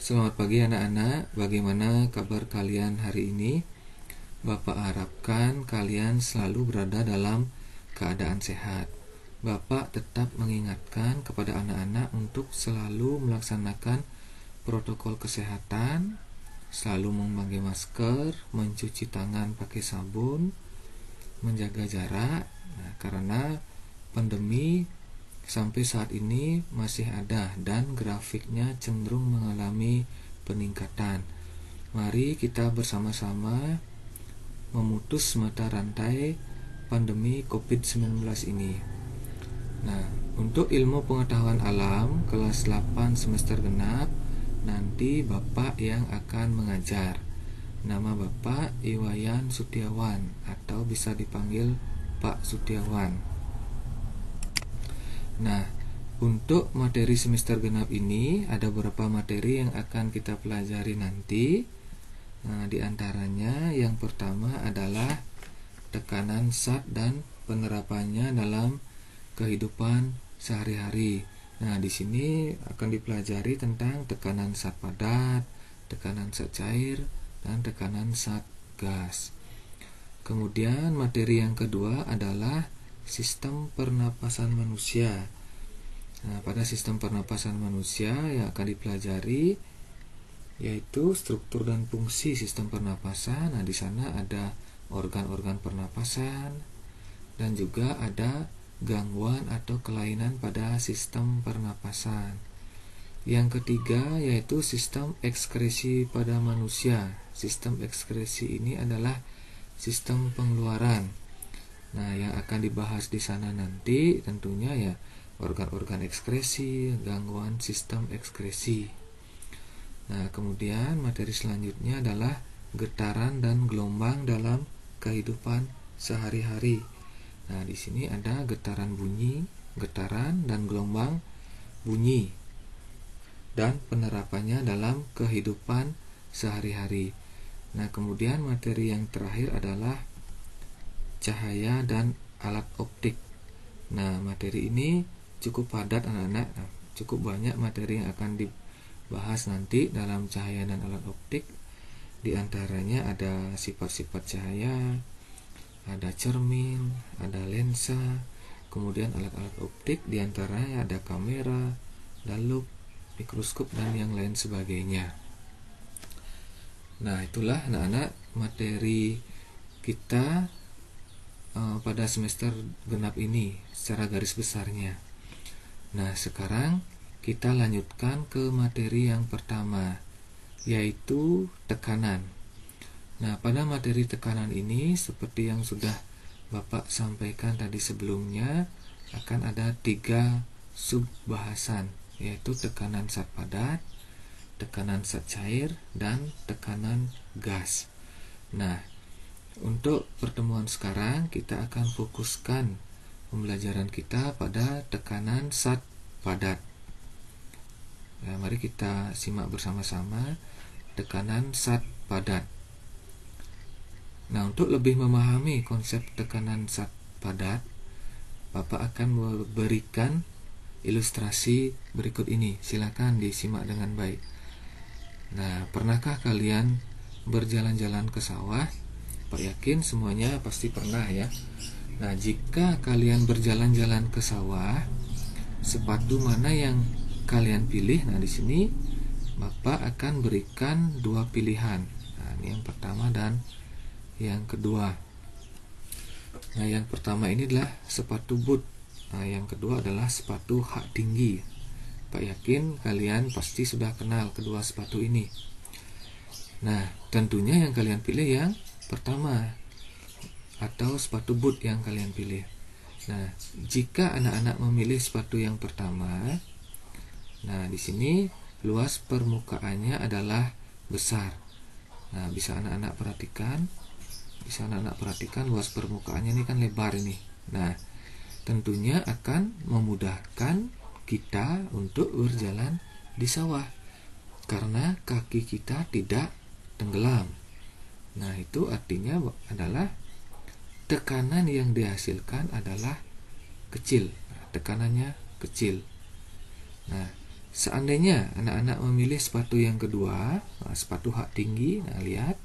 Selamat pagi anak-anak, bagaimana kabar kalian hari ini? Bapak harapkan kalian selalu berada dalam keadaan sehat. Bapak tetap mengingatkan kepada anak-anak untuk selalu melaksanakan protokol kesehatan, selalu memakai masker, mencuci tangan pakai sabun, menjaga jarak. Karena pandemi sampai saat ini masih ada dan grafiknya cenderung mengalami peningkatan. Mari kita bersama-sama memutus mata rantai pandemi COVID-19 ini. Nah, untuk ilmu pengetahuan alam kelas 8 semester genap, nanti Bapak yang akan mengajar. Nama Bapak Iwayan Sutiawan atau bisa dipanggil Pak Sutiawan. Nah, untuk materi semester genap ini ada beberapa materi yang akan kita pelajari nanti. Nah, di antaranya yang pertama adalah tekanan zat dan penerapannya dalam kehidupan sehari-hari. Nah, di sini akan dipelajari tentang tekanan zat padat, tekanan zat cair, dan tekanan zat gas. Kemudian materi yang kedua adalah sistem pernapasan manusia. Nah, pada sistem pernapasan manusia yang akan dipelajari yaitu struktur dan fungsi sistem pernapasan. Nah, di sana ada organ-organ pernapasan dan juga ada gangguan atau kelainan pada sistem pernapasan. Yang ketiga yaitu sistem ekskresi pada manusia. Sistem ekskresi ini adalah sistem pengeluaran. Nah, yang akan dibahas di sana nanti tentunya ya organ-organ ekskresi, gangguan sistem ekskresi. Nah, kemudian materi selanjutnya adalah getaran dan gelombang dalam kehidupan sehari-hari. Nah, di sini ada getaran bunyi, getaran dan gelombang bunyi dan penerapannya dalam kehidupan sehari-hari. Nah, kemudian materi yang terakhir adalah cahaya dan alat optik. Nah, materi ini cukup padat anak-anak. Nah, cukup banyak materi yang akan dibahas nanti dalam cahaya dan alat optik. Di antaranya ada sifat-sifat cahaya, ada cermin, ada lensa, kemudian alat-alat optik di antaranya ada kamera, dalup, mikroskop dan yang lain sebagainya. Nah, itulah anak-anak materi kita pada semester genap ini secara garis besarnya. Nah, sekarang kita lanjutkan ke materi yang pertama, yaitu tekanan. Nah, pada materi tekanan ini seperti yang sudah Bapak sampaikan tadi sebelumnya, akan ada 3 subbahasan, yaitu tekanan zat padat, tekanan zat cair, dan tekanan gas. Nah, untuk pertemuan sekarang kita akan fokuskan pembelajaran kita pada tekanan zat padat. Nah, mari kita simak bersama-sama tekanan zat padat. Nah, untuk lebih memahami konsep tekanan zat padat, Bapak akan memberikan ilustrasi berikut ini. Silakan disimak dengan baik. Nah, pernahkah kalian berjalan-jalan ke sawah? Pak yakin semuanya pasti pernah ya. Nah, jika kalian berjalan-jalan ke sawah, sepatu mana yang kalian pilih? Nah, di sini Bapak akan berikan 2 pilihan. Nah, ini yang pertama dan yang kedua. Nah, yang pertama ini adalah sepatu boot. Nah, yang kedua adalah sepatu hak tinggi. Pak yakin kalian pasti sudah kenal kedua sepatu ini. Nah, tentunya yang kalian pilih yang pertama atau sepatu boot yang kalian pilih. Nah, jika anak-anak memilih sepatu yang pertama, nah di sini luas permukaannya adalah besar. Nah, bisa anak-anak perhatikan luas permukaannya ini kan lebar ini. Nah, tentunya akan memudahkan kita untuk berjalan di sawah karena kaki kita tidak tenggelam. Nah, itu artinya adalah tekanan yang dihasilkan adalah kecil. Nah, tekanannya kecil. Nah, seandainya anak-anak memilih sepatu yang kedua, sepatu hak tinggi, nah lihat.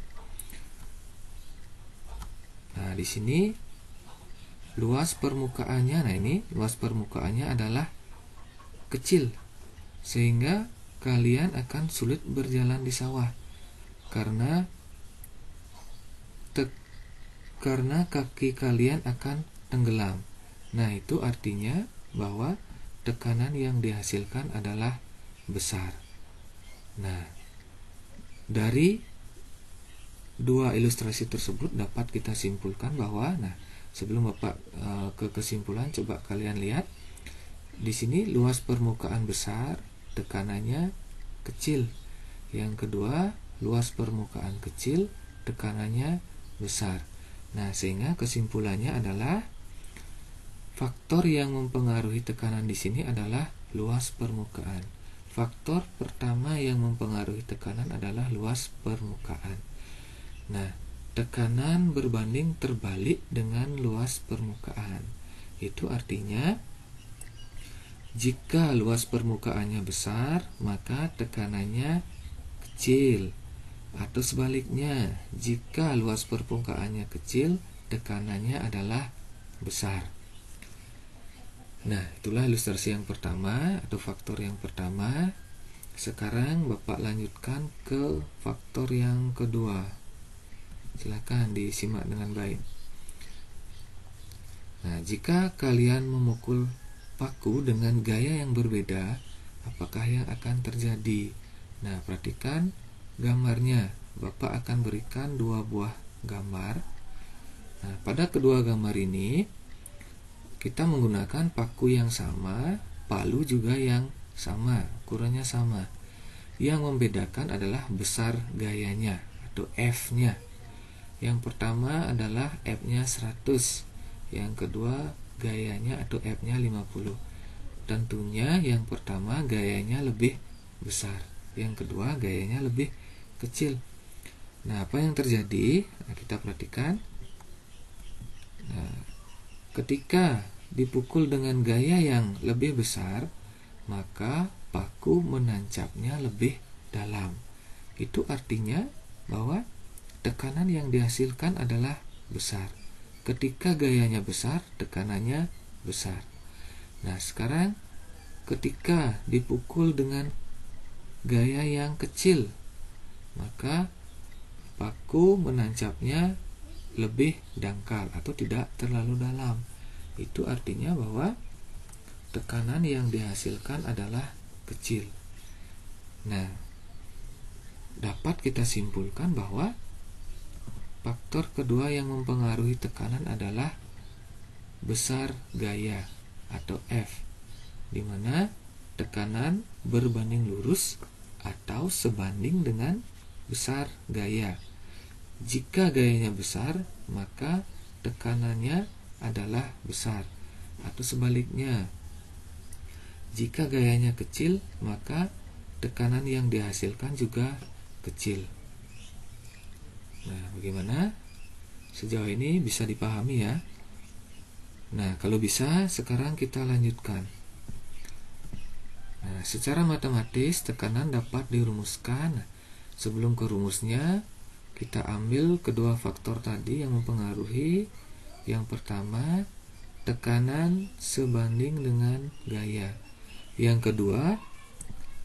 Nah, di sini luas permukaannya, nah ini luas permukaannya adalah kecil, sehingga kalian akan sulit berjalan di sawah karena kaki kalian akan tenggelam. Nah, itu artinya bahwa tekanan yang dihasilkan adalah besar. Nah, dari dua ilustrasi tersebut dapat kita simpulkan bahwa, nah, sebelum Bapak ke kesimpulan, coba kalian lihat di sini luas permukaan besar, tekanannya kecil. Yang kedua, luas permukaan kecil, tekanannya besar. Nah, sehingga kesimpulannya adalah faktor yang mempengaruhi tekanan di sini adalah luas permukaan. Faktor pertama yang mempengaruhi tekanan adalah luas permukaan. Nah, tekanan berbanding terbalik dengan luas permukaan. Itu artinya jika luas permukaannya besar, maka tekanannya kecil. Atau sebaliknya, jika luas permukaannya kecil, tekanannya adalah besar. Nah, itulah ilustrasi yang pertama atau faktor yang pertama. Sekarang Bapak lanjutkan ke faktor yang kedua. Silakan disimak dengan baik. Nah, jika kalian memukul paku dengan gaya yang berbeda, apakah yang akan terjadi? Nah, perhatikan gambarnya. Bapak akan berikan dua buah gambar. Nah, pada kedua gambar ini kita menggunakan paku yang sama, palu juga yang sama, ukurannya sama. Yang membedakan adalah besar gayanya atau F-nya. Yang pertama adalah F-nya 100, yang kedua gayanya atau F-nya 50. Tentunya yang pertama gayanya lebih besar, yang kedua gayanya lebih kecil. Nah, apa yang terjadi? Nah, kita perhatikan. Nah, ketika dipukul dengan gaya yang lebih besar, maka paku menancapnya lebih dalam. Itu artinya bahwa tekanan yang dihasilkan adalah besar. Ketika gayanya besar, tekanannya besar. Nah, sekarang ketika dipukul dengan gaya yang kecil, maka paku menancapnya lebih dangkal atau tidak terlalu dalam. Itu artinya bahwa tekanan yang dihasilkan adalah kecil. Nah, dapat kita simpulkan bahwa faktor kedua yang mempengaruhi tekanan adalah besar gaya atau F, di mana tekanan berbanding lurus atau sebanding dengan besar gaya. Jika gayanya besar, maka tekanannya adalah besar. Atau sebaliknya, jika gayanya kecil, maka tekanan yang dihasilkan juga kecil. Nah, bagaimana? Sejauh ini bisa dipahami ya? Nah, kalau bisa, sekarang kita lanjutkan. Nah, secara matematis, tekanan dapat dirumuskan. Sebelum ke rumusnya, kita ambil kedua faktor tadi yang mempengaruhi. Yang pertama, tekanan sebanding dengan gaya. Yang kedua,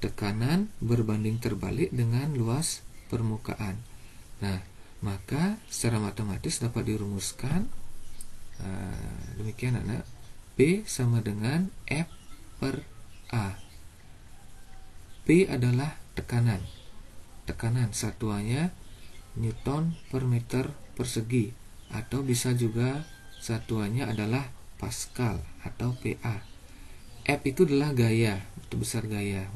tekanan berbanding terbalik dengan luas permukaan. Nah, maka secara matematis dapat dirumuskan demikian anak. P sama dengan F per A. P adalah tekanan. Tekanan satuannya Newton per meter persegi, atau bisa juga satuannya adalah Pascal atau PA. F itu adalah gaya, itu besar gaya.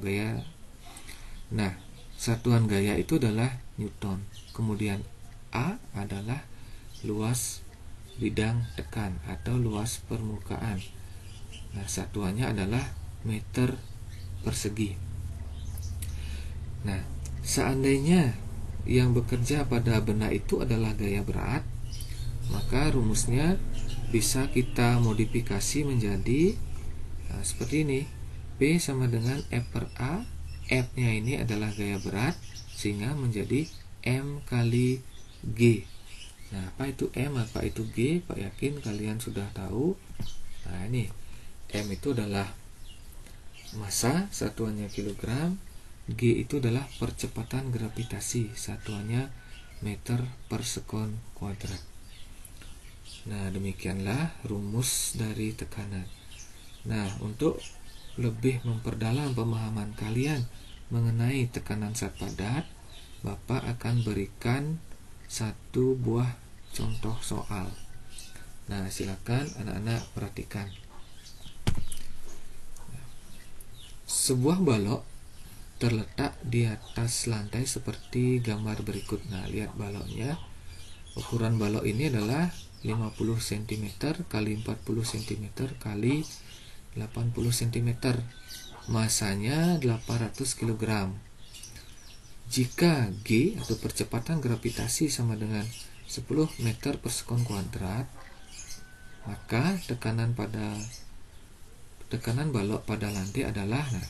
Nah, satuan gaya itu adalah Newton. Kemudian A adalah luas bidang tekan atau luas permukaan. Nah, satuannya adalah meter persegi. Nah, seandainya yang bekerja pada benda itu adalah gaya berat, maka rumusnya bisa kita modifikasi menjadi seperti ini. P sama dengan F per A. F-nya ini adalah gaya berat, sehingga menjadi M kali G. Nah, apa itu M, apa itu G? Pak yakin kalian sudah tahu. Nah, ini M itu adalah massa, satuannya kilogram. G itu adalah percepatan gravitasi, satuannya meter per sekon kuadrat. Nah, demikianlah rumus dari tekanan. Nah, untuk lebih memperdalam pemahaman kalian mengenai tekanan zat padat, Bapak akan berikan satu buah contoh soal. Nah, silakan anak-anak perhatikan. Sebuah balok terletak di atas lantai seperti gambar berikut. Nah, lihat baloknya. Ukuran balok ini adalah 50 cm kali 40 cm kali 80 cm. Masanya 800 kg. Jika G atau percepatan gravitasi sama dengan 10 meter per sekon kuadrat, maka tekanan balok pada lantai adalah, nah,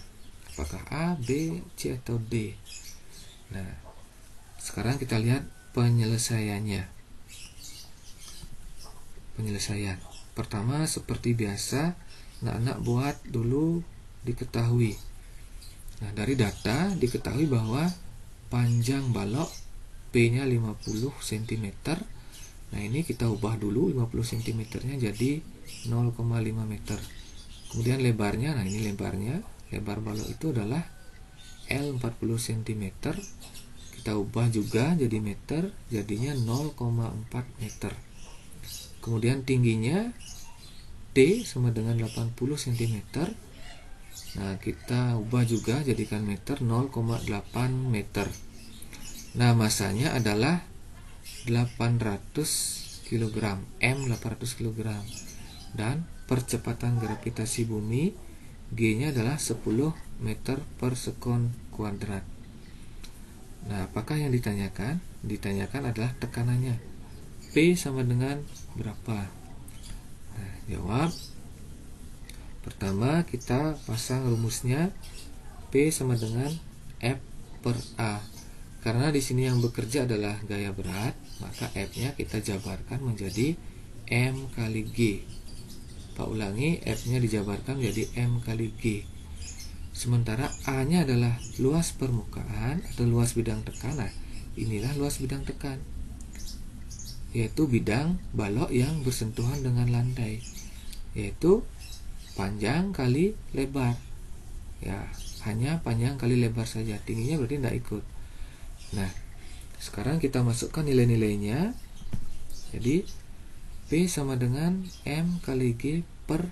apakah A, B, C, atau D? Nah, sekarang kita lihat penyelesaiannya. Penyelesaian pertama, seperti biasa, anak-anak buat dulu diketahui. Nah, dari data diketahui bahwa panjang balok P-nya 50 cm. Nah, ini kita ubah dulu 50 cm-nya jadi 0,5 meter. Kemudian lebarnya, nah ini lebarnya, lebar balok itu adalah L 40 cm. Kita ubah juga jadi meter, jadinya 0,4 meter. Kemudian tingginya T sama dengan 80 cm. Nah, kita ubah juga jadikan meter, 0,8 meter. Nah, masanya adalah 800 kg, M 800 kg. Dan percepatan gravitasi bumi, G-nya adalah 10 meter per sekon kuadrat. Nah, apakah yang ditanyakan? Ditanyakan adalah tekanannya. P sama dengan berapa? Nah, jawab. Pertama, kita pasang rumusnya. P sama dengan F per A. Karena di sini yang bekerja adalah gaya berat, maka F-nya kita jabarkan menjadi M kali G. Pak ulangi, F-nya dijabarkan menjadi M kali G. Sementara A-nya adalah luas permukaan atau luas bidang tekan. Nah, inilah luas bidang tekan, yaitu bidang balok yang bersentuhan dengan lantai, yaitu panjang kali lebar. Ya, hanya panjang kali lebar saja, tingginya berarti tidak ikut. Nah, sekarang kita masukkan nilai-nilainya. Jadi P sama dengan M kali G per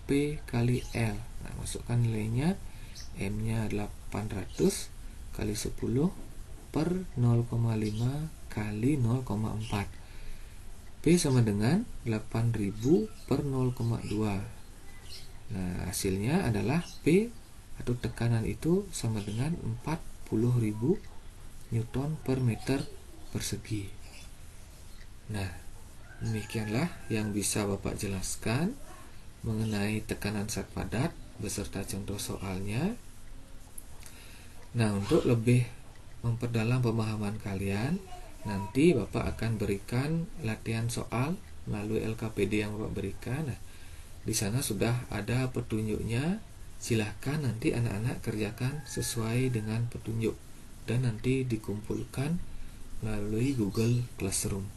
P kali L. Nah, masukkan nilainya. M-nya 800 kali 10 per 0,5 kali 0,4. P sama dengan 8000 per 0,2. Nah, hasilnya adalah P atau tekanan itu sama dengan 40.000 Newton per meter persegi. Nah, demikianlah yang bisa Bapak jelaskan mengenai tekanan zat padat beserta contoh soalnya. Nah, untuk lebih memperdalam pemahaman kalian, nanti Bapak akan berikan latihan soal melalui LKPD yang Bapak berikan. Nah, di sana sudah ada petunjuknya. Silahkan nanti anak-anak kerjakan sesuai dengan petunjuk dan nanti dikumpulkan melalui Google Classroom.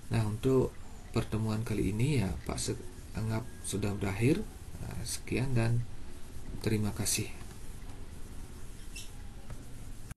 Nah, untuk pertemuan kali ini ya Pak anggap sudah berakhir. Nah, sekian dan terima kasih.